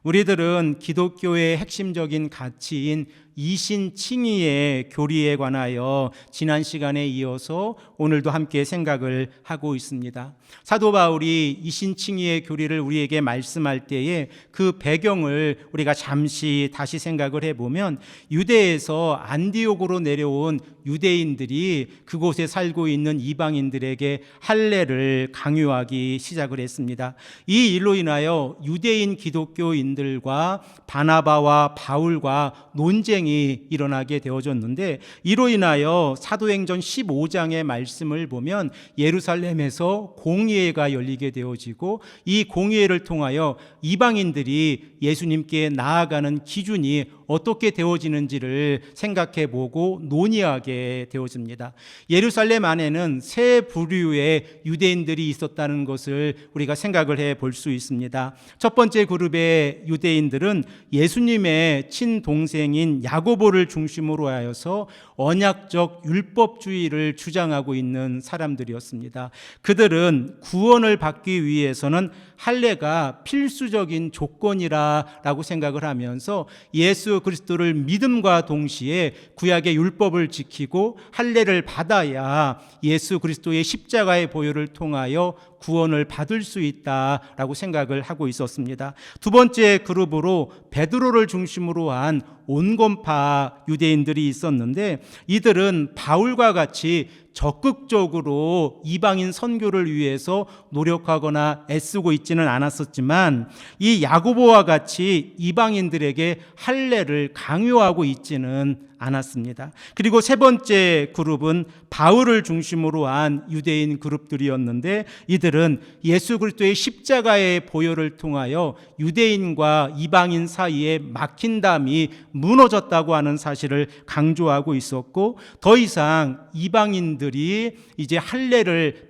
우리들은 기독교의 핵심적인 가치인 이신칭의의 교리에 관하여 지난 시간에 이어서 오늘도 함께 생각을 하고 있습니다. 사도 바울이 이신칭의의 교리를 우리에게 말씀할 때에 그 배경을 우리가 잠시 다시 생각을 해보면, 유대에서 안디옥으로 내려온 유대인들이 그곳에 살고 있는 이방인들에게 할례를 강요하기 시작을 했습니다. 이 일로 인하여 유대인 기독교인들과 바나바와 바울과 논쟁이 일어나게 되어졌는데, 이로 인하여 사도행전 15장의 말씀을 보면 예루살렘에서 공의회가 열리게 되어지고, 이 공의회를 통하여 이방인들이 예수님께 나아가는 기준이 어떻게 되어지는지를 생각해 보고 논의하게 되어집니다. 예루살렘 안에는 세 부류의 유대인들이 있었다는 것을 우리가 생각을 해 볼 수 있습니다. 첫 번째 그룹의 유대인들은 예수님의 친동생인 야고보를 중심으로 하여서 언약적 율법주의를 주장하고 있는 사람들이었습니다. 그들은 구원을 받기 위해서는 할례가 필수적인 조건이라고 생각을 하면서 예수 그리스도를 믿음과 동시에 구약의 율법을 지키고 할례를 받아야 예수 그리스도의 십자가의 보혈을 통하여 구원을 받을 수 있다라고 생각을 하고 있었습니다. 두 번째 그룹으로 베드로를 중심으로 한 온건파 유대인들이 있었는데, 이들은 바울과 같이 적극적으로 이방인 선교를 위해서 노력하거나 애쓰고 있지는 않았었지만, 이 야고보와 같이 이방인들에게 할례를 강요하고 있지는 않았습니다. 그리고 세 번째 그룹은 바울을 중심으로 한 유대인 그룹들이었는데, 이들은 예수 그리스도의 십자가의 보혈을 통하여 유대인과 이방인 사이에 막힌 담이 무너졌다고 하는 사실을 강조하고 있었고, 더 이상 이방인들이 이제 할례를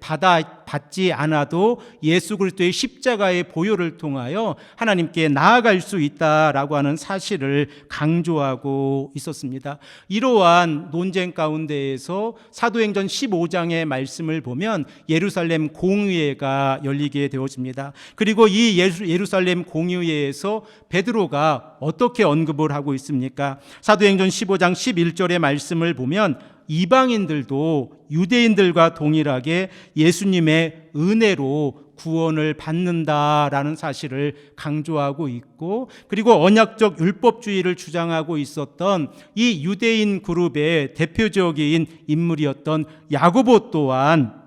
받지 않아도 예수 그리스도의 십자가의 보혈을 통하여 하나님께 나아갈 수 있다라고 하는 사실을 강조하고 있었습니다. 이러한 논쟁 가운데에서 사도행전 15장의 말씀을 보면 예루살렘 공의회가 열리게 되어집니다. 그리고 이 예루살렘 공의회에서 베드로가 어떻게 언급을 하고 있습니까? 사도행전 15장 11절의 말씀을 보면 이방인들도 유대인들과 동일하게 예수님의 은혜로 구원을 받는다라는 사실을 강조하고 있고, 그리고 언약적 율법주의를 주장하고 있었던 이 유대인 그룹의 대표적인 인물이었던 야고보 또한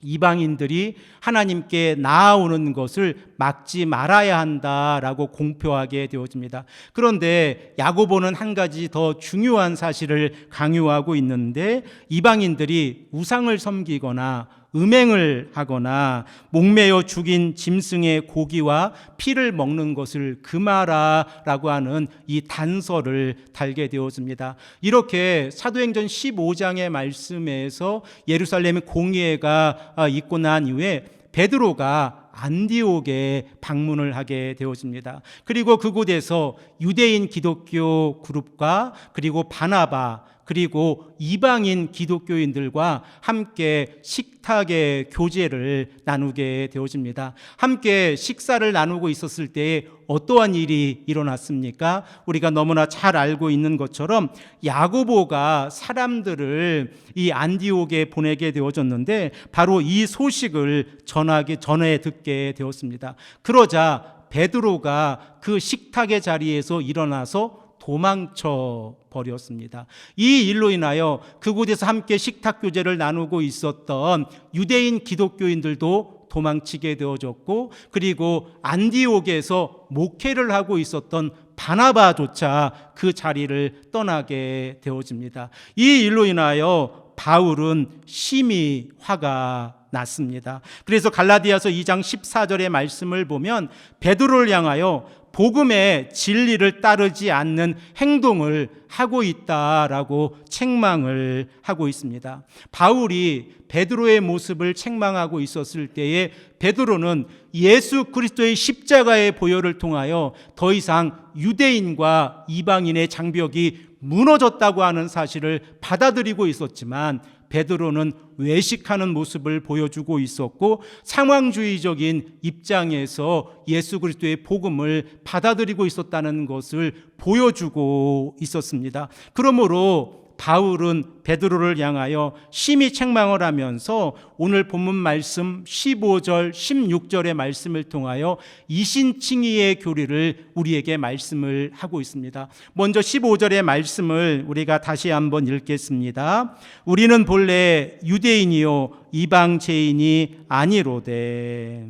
이방인들이 하나님께 나아오는 것을 막지 말아야 한다라고 공표하게 되어집니다. 그런데 야고보는 한 가지 더 중요한 사실을 강요하고 있는데, 이방인들이 우상을 섬기거나 음행을 하거나 목매어 죽인 짐승의 고기와 피를 먹는 것을 금하라라고 하는 이 단서를 달게 되어집니다. 이렇게 사도행전 15장의 말씀에서 예루살렘의 공의회가 있고 난 이후에 베드로가 안디옥에 방문을 하게 되어집니다. 그리고 그곳에서 유대인 기독교 그룹과 그리고 바나바 그리고 이방인 기독교인들과 함께 식탁의 교제를 나누게 되어집니다. 함께 식사를 나누고 있었을 때에 어떠한 일이 일어났습니까? 우리가 너무나 잘 알고 있는 것처럼 야고보가 사람들을 이 안디옥에 보내게 되어졌는데, 바로 이 소식을 전해 듣게 되었습니다. 그러자 베드로가 그 식탁의 자리에서 일어나서 도망쳐 버렸습니다. 이 일로 인하여 그곳에서 함께 식탁 교제를 나누고 있었던 유대인 기독교인들도 도망치게 되어졌고, 그리고 안디옥에서 목회를 하고 있었던 바나바조차 그 자리를 떠나게 되어집니다. 이 일로 인하여 바울은 심히 화가 났습니다. 그래서 갈라디아서 2장 14절의 말씀을 보면 베드로를 향하여 복음의 진리를 따르지 않는 행동을 하고 있다라고 책망을 하고 있습니다. 바울이 베드로의 모습을 책망하고 있었을 때에 베드로는 예수 그리스도의 십자가의 보혈을 통하여 더 이상 유대인과 이방인의 장벽이 무너졌다고 하는 사실을 받아들이고 있었지만, 베드로는 외식하는 모습을 보여주고 있었고 상황주의적인 입장에서 예수 그리스도의 복음을 받아들이고 있었다는 것을 보여주고 있었습니다. 그러므로 바울은 베드로를 향하여 심히 책망을 하면서 오늘 본문 말씀 15절, 16절의 말씀을 통하여 이신칭의의 교리를 우리에게 말씀을 하고 있습니다. 먼저 15절의 말씀을 우리가 다시 한번 읽겠습니다. 우리는 본래 유대인이요 이방제인이 아니로되.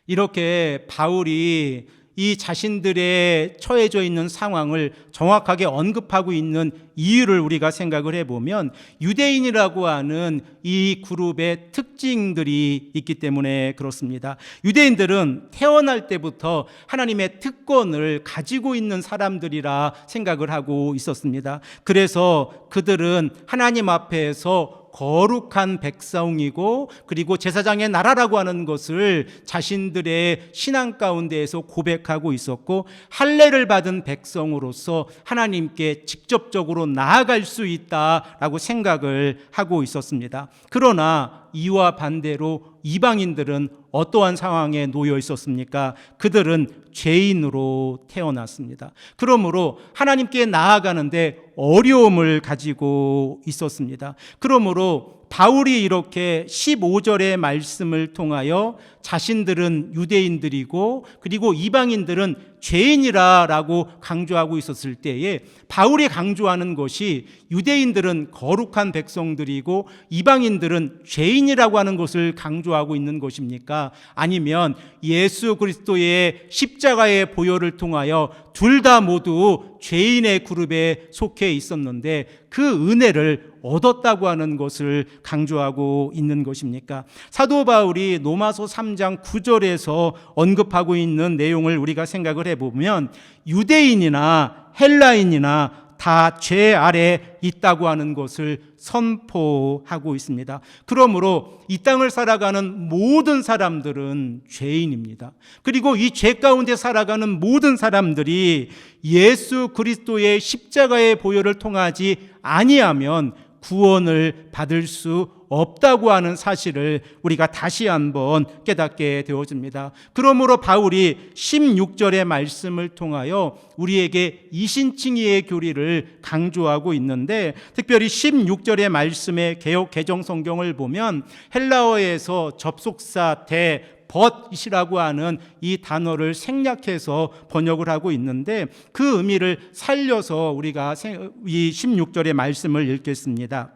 이렇게 바울이 이 자신들의 처해져 있는 상황을 정확하게 언급하고 있는 이유를 우리가 생각을 해보면 유대인이라고 하는 이 그룹의 특징들이 있기 때문에 그렇습니다. 유대인들은 태어날 때부터 하나님의 특권을 가지고 있는 사람들이라 생각을 하고 있었습니다. 그래서 그들은 하나님 앞에서 거룩한 백성이고 그리고 제사장의 나라라고 하는 것을 자신들의 신앙 가운데에서 고백하고 있었고 할례를 받은 백성으로서 하나님께 직접적으로 나아갈 수 있다라고 생각을 하고 있었습니다. 그러나 이와 반대로 이방인들은 어떠한 상황에 놓여 있었습니까? 그들은 죄인으로 태어났습니다. 그러므로 하나님께 나아가는데 어려움을 가지고 있었습니다. 그러므로 바울이 이렇게 15절의 말씀을 통하여 자신들은 유대인들이고 그리고 이방인들은 죄인이라고 강조하고 있었을 때에 바울이 강조하는 것이 유대인들은 거룩한 백성들이고 이방인들은 죄인이라고 하는 것을 강조하고 있는 것입니까? 아니면 예수 그리스도의 십자가의 보혈을 통하여 둘 다 모두 죄인의 그룹에 속해 있었는데 그 은혜를 얻었다고 하는 것을 강조하고 있는 것입니까? 사도 바울이 로마서 3장 9절에서 언급하고 있는 내용을 우리가 생각을 해보면 유대인이나 헬라인이나 다 죄 아래 있다고 하는 것을 선포하고 있습니다. 그러므로 이 땅을 살아가는 모든 사람들은 죄인입니다. 그리고 이 죄 가운데 살아가는 모든 사람들이 예수 그리스도의 십자가의 보혈을 통하지 아니하면 구원을 받을 수 없다고 하는 사실을 우리가 다시 한번 깨닫게 되어집니다. 그러므로 바울이 16절의 말씀을 통하여 우리에게 이신칭의의 교리를 강조하고 있는데 특별히 16절의 말씀의 개역 개정 성경을 보면 헬라어에서 접속사 벗이라고 하는 이 단어를 생략해서 번역을 하고 있는데 그 의미를 살려서 우리가 이 16절의 말씀을 읽겠습니다.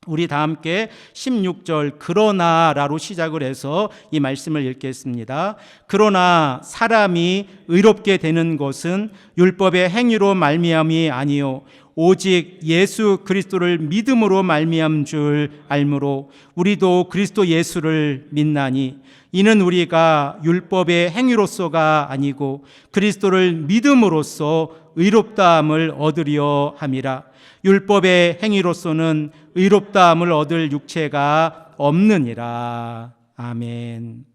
우리 다 함께 16절 그러나라로 시작을 해서 이 말씀을 읽겠습니다. 그러나 사람이 의롭게 되는 것은 율법의 행위로 말미암이 아니요 오직 예수 그리스도를 믿음으로 말미암은 줄 알므로 우리도 그리스도 예수를 믿나니 이는 우리가 율법의 행위로서가 아니고 그리스도를 믿음으로써 의롭다함을 얻으려 함이라. 율법의 행위로서는 의롭다함을 얻을 육체가 없느니라. 아멘.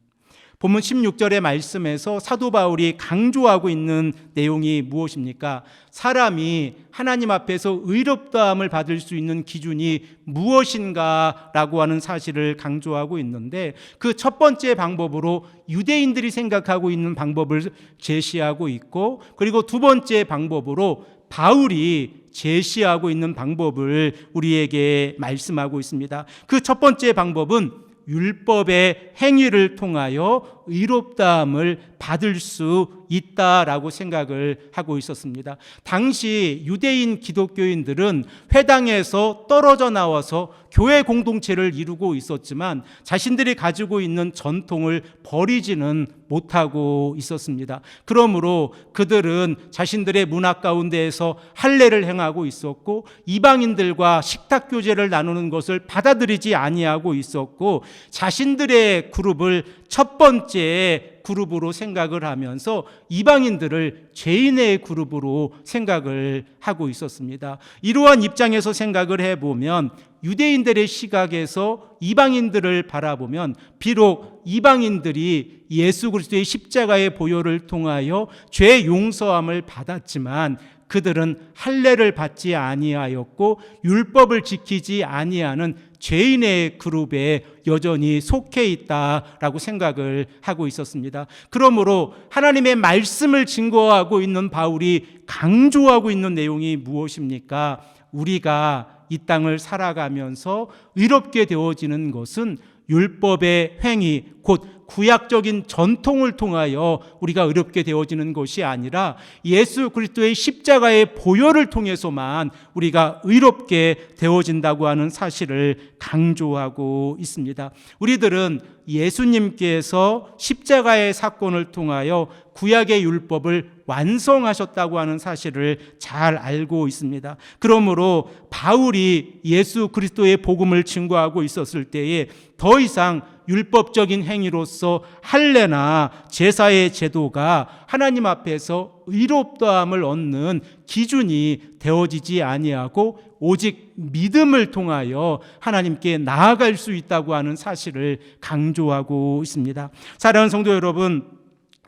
본문 16절의 말씀에서 사도 바울이 강조하고 있는 내용이 무엇입니까? 사람이 하나님 앞에서 의롭다함을 받을 수 있는 기준이 무엇인가라고 하는 사실을 강조하고 있는데 그 첫 번째 방법으로 유대인들이 생각하고 있는 방법을 제시하고 있고 그리고 두 번째 방법으로 바울이 제시하고 있는 방법을 우리에게 말씀하고 있습니다. 그 첫 번째 방법은 율법의 행위를 통하여 의롭다함을 받을 수 있다라고 생각을 하고 있었습니다. 당시 유대인 기독교인들은 회당에서 떨어져 나와서 교회 공동체를 이루고 있었지만 자신들이 가지고 있는 전통을 버리지는 못하고 있었습니다. 그러므로 그들은 자신들의 문화 가운데에서 할례를 행하고 있었고 이방인들과 식탁 교제를 나누는 것을 받아들이지 아니하고 있었고 자신들의 그룹을 첫 번째 그룹으로 생각을 하면서 이방인들을 죄인의 그룹으로 생각을 하고 있었습니다. 이러한 입장에서 생각을 해보면 유대인들의 시각에서 이방인들을 바라보면 비록 이방인들이 예수 그리스도의 십자가의 보혈을 통하여 죄 용서함을 받았지만 그들은 할례를 받지 아니하였고 율법을 지키지 아니하는 죄인의 그룹에 여전히 속해 있다라고 생각을 하고 있었습니다. 그러므로 하나님의 말씀을 증거하고 있는 바울이 강조하고 있는 내용이 무엇입니까? 우리가 이 땅을 살아가면서 의롭게 되어지는 것은 율법의 행위, 곧 구약적인 전통을 통하여 우리가 의롭게 되어지는 것이 아니라 예수 그리스도의 십자가의 보혈을 통해서만 우리가 의롭게 되어진다고 하는 사실을 강조하고 있습니다. 우리들은 예수님께서 십자가의 사건을 통하여 구약의 율법을 완성하셨다고 하는 사실을 잘 알고 있습니다. 그러므로 바울이 예수 그리스도의 복음을 증거하고 있었을 때에 더 이상 율법적인 행위로서 할례나 제사의 제도가 하나님 앞에서 의롭다함을 얻는 기준이 되어지지 아니하고 오직 믿음을 통하여 하나님께 나아갈 수 있다고 하는 사실을 강조하고 있습니다. 사랑하는 성도 여러분,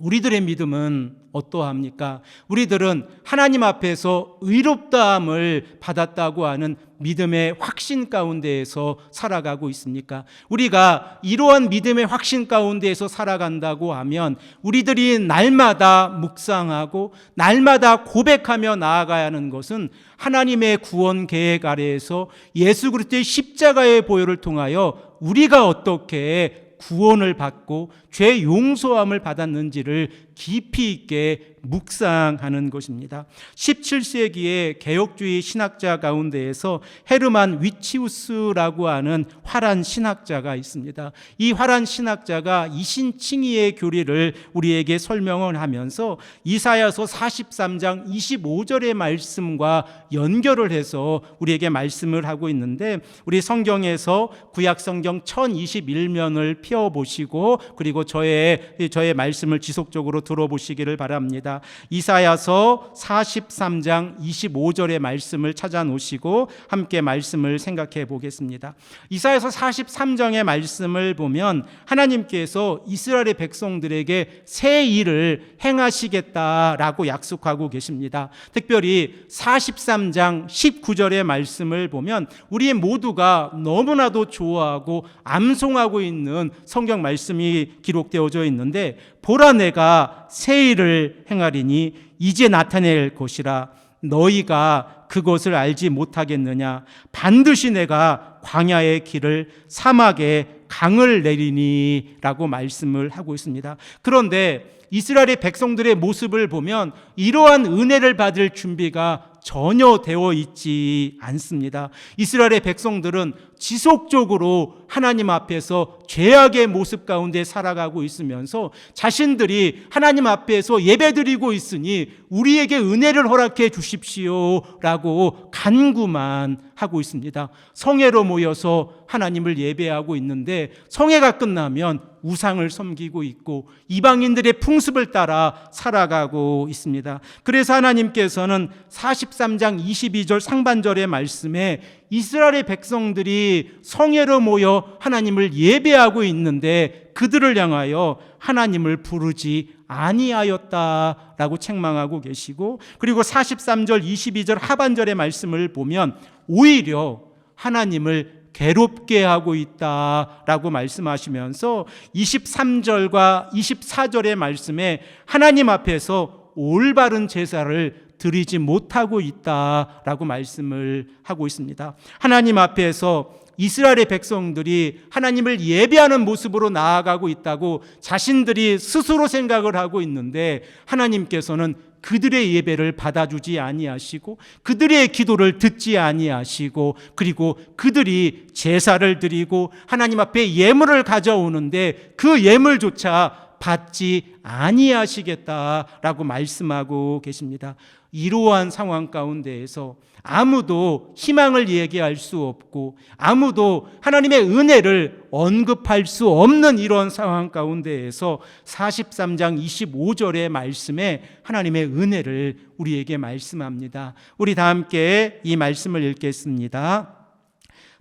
우리들의 믿음은 어떠합니까? 우리들은 하나님 앞에서 의롭다함을 받았다고 하는 믿음의 확신 가운데에서 살아가고 있습니까? 우리가 이러한 믿음의 확신 가운데에서 살아간다고 하면 우리들이 날마다 묵상하고 날마다 고백하며 나아가야 하는 것은 하나님의 구원 계획 아래에서 예수 그리스도의 십자가의 보혈을 통하여 우리가 어떻게 구원을 받고 죄 용서함을 받았는지를 깊이 있게 묵상하는 것입니다. 17세기의 개혁주의 신학자 가운데에서 헤르만 위치우스라고 하는 화란 신학자가 있습니다. 이 화란 신학자가 이신칭의의 교리를 우리에게 설명을 하면서 이사야서 43장 25절의 말씀과 연결을 해서 우리에게 말씀을 하고 있는데, 우리 성경에서 구약 성경 1021면을 펴보시고 그리고 저의 말씀을 지속적으로 들어보시기를 바랍니다. 이사야서 43장 25절의 말씀을 찾아 놓으시고 함께 말씀을 생각해 보겠습니다. 이사야서 43장의 말씀을 보면 하나님께서 이스라엘의 백성들에게 새 일을 행하시겠다라고 약속하고 계십니다. 특별히 43장 19절의 말씀을 보면 우리 모두가 너무나도 좋아하고 암송하고 있는 성경 말씀이 기록되어져 있는데, 보라 내가 새 일을 행하리니 이제 나타낼 것이라 너희가 그것을 알지 못하겠느냐. 반드시 내가 광야의 길을 사막에 강을 내리니 라고 말씀을 하고 있습니다. 그런데 이스라엘의 백성들의 모습을 보면 이러한 은혜를 받을 준비가 전혀 되어 있지 않습니다. 이스라엘의 백성들은 지속적으로 하나님 앞에서 죄악의 모습 가운데 살아가고 있으면서 자신들이 하나님 앞에서 예배드리고 있으니 우리에게 은혜를 허락해 주십시오 라고 간구만 하고 있습니다. 성회로 모여서 하나님을 예배하고 있는데 성회가 끝나면 우상을 섬기고 있고 이방인들의 풍습을 따라 살아가고 있습니다. 그래서 하나님께서는 43장 22절 상반절의 말씀에 이스라엘의 백성들이 성회로 모여 하나님을 예배하고 있는데 그들을 향하여 하나님을 부르지 아니하였다라고 책망하고 계시고, 그리고 43절 22절 하반절의 말씀을 보면 오히려 하나님을 괴롭게 하고 있다라고 말씀하시면서 23절과 24절의 말씀에 하나님 앞에서 올바른 제사를 드리지 못하고 있다라고 말씀을 하고 있습니다. 하나님 앞에서 이스라엘의 백성들이 하나님을 예배하는 모습으로 나아가고 있다고 자신들이 스스로 생각을 하고 있는데, 하나님께서는 그들의 예배를 받아주지 아니하시고 그들의 기도를 듣지 아니하시고, 그리고 그들이 제사를 드리고 하나님 앞에 예물을 가져오는데 그 예물조차 받지 아니하시겠다라고 말씀하고 계십니다. 이러한 상황 가운데에서 아무도 희망을 얘기할 수 없고 아무도 하나님의 은혜를 언급할 수 없는 이런 상황 가운데에서 43장 25절의 말씀에 하나님의 은혜를 우리에게 말씀합니다. 우리 다 함께 이 말씀을 읽겠습니다.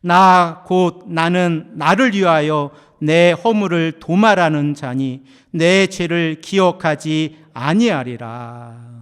나 곧 나는 나를 위하여 내 허물을 도말하는 자니 내 죄를 기억하지 아니하리라.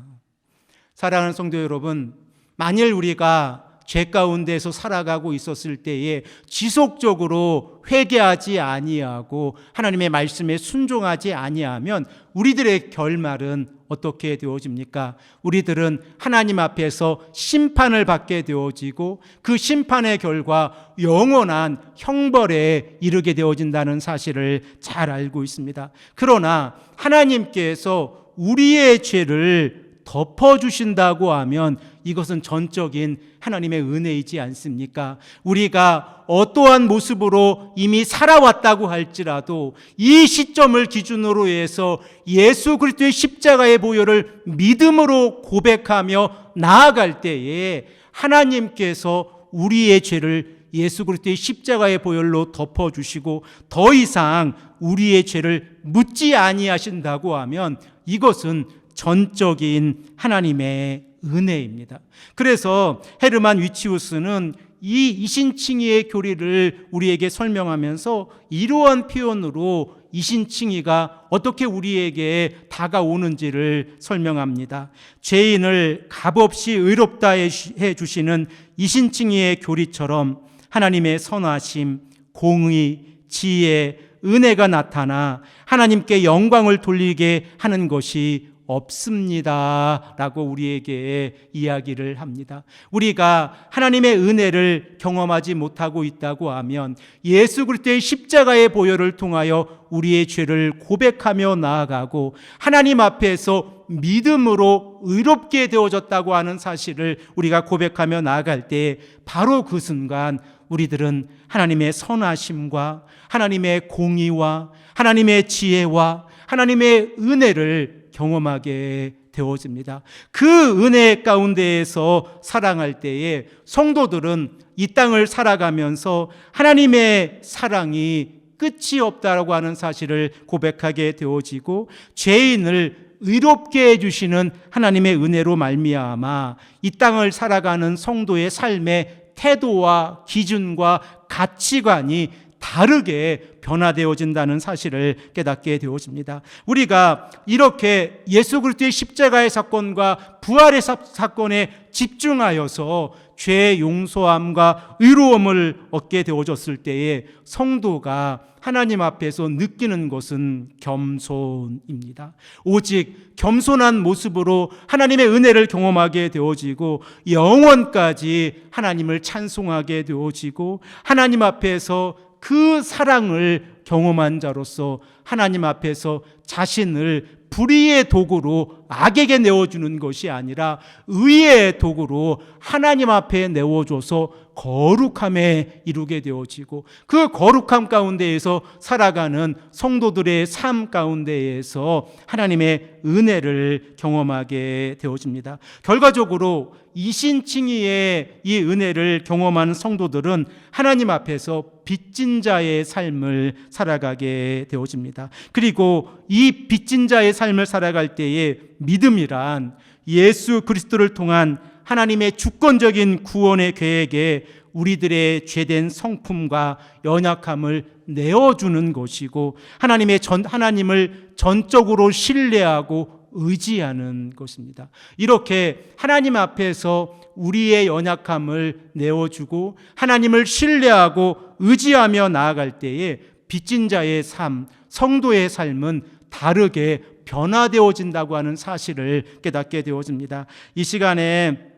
사랑하는 성도 여러분, 만일 우리가 죄 가운데서 살아가고 있었을 때에 지속적으로 회개하지 아니하고 하나님의 말씀에 순종하지 아니하면 우리들의 결말은 어떻게 되어집니까? 우리들은 하나님 앞에서 심판을 받게 되어지고 그 심판의 결과 영원한 형벌에 이르게 되어진다는 사실을 잘 알고 있습니다. 그러나 하나님께서 우리의 죄를 덮어주신다고 하면 이것은 전적인 하나님의 은혜이지 않습니까? 우리가 어떠한 모습으로 이미 살아왔다고 할지라도 이 시점을 기준으로 해서 예수 그리스도의 십자가의 보혈을 믿음으로 고백하며 나아갈 때에 하나님께서 우리의 죄를 예수 그리스도의 십자가의 보혈로 덮어주시고 더 이상 우리의 죄를 묻지 아니하신다고 하면 이것은 전적인 하나님의 은혜입니다. 그래서 헤르만 위치우스는 이 이신칭의의 교리를 우리에게 설명하면서 이러한 표현으로 이신칭의가 어떻게 우리에게 다가오는지를 설명합니다. 죄인을 값없이 의롭다 해주시는 이신칭의의 교리처럼 하나님의 선하심, 공의, 지혜, 은혜가 나타나 하나님께 영광을 돌리게 하는 것이 없습니다 라고 우리에게 이야기를 합니다. 우리가 하나님의 은혜를 경험하지 못하고 있다고 하면 예수 그리스도의 십자가의 보혈을 통하여 우리의 죄를 고백하며 나아가고 하나님 앞에서 믿음으로 의롭게 되어졌다고 하는 사실을 우리가 고백하며 나아갈 때 바로 그 순간 우리들은 하나님의 선하심과 하나님의 공의와 하나님의 지혜와 하나님의 은혜를 경험하게 되어집니다. 그 은혜 가운데에서 살아갈 때에 성도들은 이 땅을 살아가면서 하나님의 사랑이 끝이 없다라고 하는 사실을 고백하게 되어지고 죄인을 의롭게 해주시는 하나님의 은혜로 말미암아 이 땅을 살아가는 성도의 삶의 태도와 기준과 가치관이 다르게 변화되어진다는 사실을 깨닫게 되어집니다. 우리가 이렇게 예수 그리스도의 십자가의 사건과 부활의 사건에 집중하여서 죄의 용서함과 의로움을 얻게 되어졌을 때에 성도가 하나님 앞에서 느끼는 것은 겸손입니다. 오직 겸손한 모습으로 하나님의 은혜를 경험하게 되어지고 영원까지 하나님을 찬송하게 되어지고 하나님 앞에서 그 사랑을 경험한 자로서 하나님 앞에서 자신을 불의의 도구로 악에게 내어주는 것이 아니라 의의 도구로 하나님 앞에 내어줘서 거룩함에 이루게 되어지고 그 거룩함 가운데에서 살아가는 성도들의 삶 가운데에서 하나님의 은혜를 경험하게 되어집니다. 결과적으로 이신칭의의 이 은혜를 경험하는 성도들은 하나님 앞에서 빚진 자의 삶을 살아가게 되어집니다. 그리고 이 빚진 자의 삶을 살아갈 때에 믿음이란 예수 그리스도를 통한 하나님의 주권적인 구원의 계획에 우리들의 죄된 성품과 연약함을 내어주는 것이고 하나님을 전적으로 신뢰하고 의지하는 것입니다. 이렇게 하나님 앞에서 우리의 연약함을 내어주고 하나님을 신뢰하고 의지하며 나아갈 때에 빚진 자의 삶, 성도의 삶은 다르게 변화되어진다고 하는 사실을 깨닫게 되어집니다. 이 시간에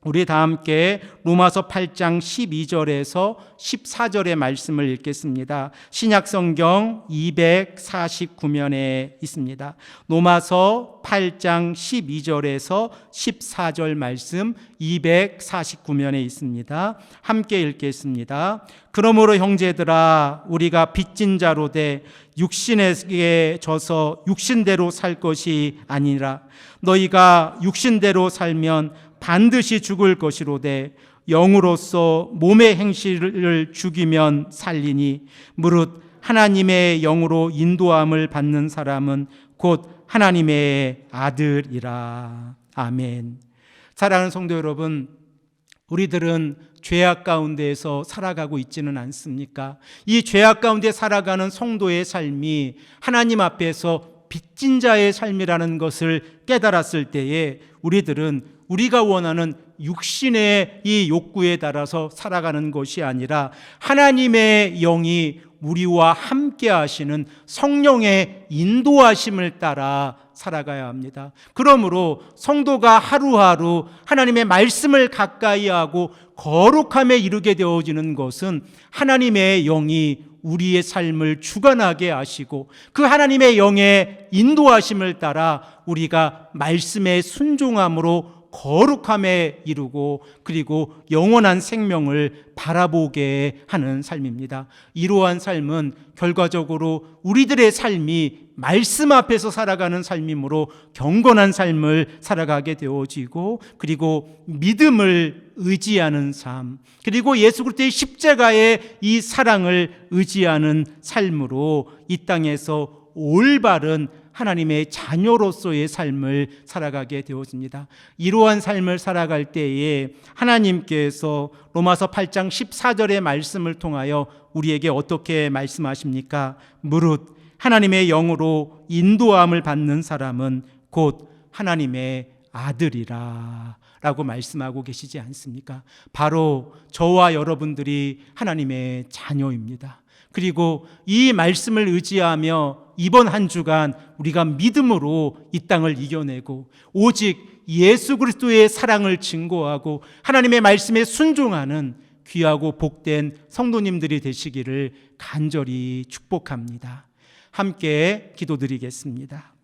우리 다 함께 로마서 8장 12절에서 14절의 말씀을 읽겠습니다. 신약성경 249면에 있습니다. 로마서 8장 12절에서 14절 말씀 249면에 있습니다. 함께 읽겠습니다. 그러므로 형제들아 우리가 빚진 자로 돼 육신에게 져서 육신대로 살 것이 아니라 너희가 육신대로 살면 반드시 죽을 것이로되 영으로서 몸의 행실을 죽이면 살리니 무릇 하나님의 영으로 인도함을 받는 사람은 곧 하나님의 아들이라. 아멘. 사랑하는 성도 여러분, 우리들은 죄악 가운데에서 살아가고 있지는 않습니까? 이 죄악 가운데 살아가는 성도의 삶이 하나님 앞에서 빚진 자의 삶이라는 것을 깨달았을 때에 우리들은 우리가 원하는 육신의 이 욕구에 따라서 살아가는 것이 아니라 하나님의 영이 우리와 함께 하시는 성령의 인도하심을 따라 살아가야 합니다. 그러므로 성도가 하루하루 하나님의 말씀을 가까이 하고 거룩함에 이르게 되어지는 것은 하나님의 영이 우리의 삶을 주관하게 하시고 그 하나님의 영의 인도하심을 따라 우리가 말씀에 순종함으로 거룩함에 이르고 그리고 영원한 생명을 바라보게 하는 삶입니다. 이러한 삶은 결과적으로 우리들의 삶이 말씀 앞에서 살아가는 삶이므로 경건한 삶을 살아가게 되어지고 그리고 믿음을 의지하는 삶 그리고 예수 그리스도의 십자가의 이 사랑을 의지하는 삶으로 이 땅에서 올바른 하나님의 자녀로서의 삶을 살아가게 되어집니다. 이러한 삶을 살아갈 때에 하나님께서 로마서 8장 14절의 말씀을 통하여 우리에게 어떻게 말씀하십니까? 무릇 하나님의 영으로 인도함을 받는 사람은 곧 하나님의 아들이라 라고 말씀하고 계시지 않습니까? 바로 저와 여러분들이 하나님의 자녀입니다. 그리고 이 말씀을 의지하며 이번 한 주간 우리가 믿음으로 이 땅을 이겨내고 오직 예수 그리스도의 사랑을 증거하고 하나님의 말씀에 순종하는 귀하고 복된 성도님들이 되시기를 간절히 축복합니다. 함께 기도드리겠습니다.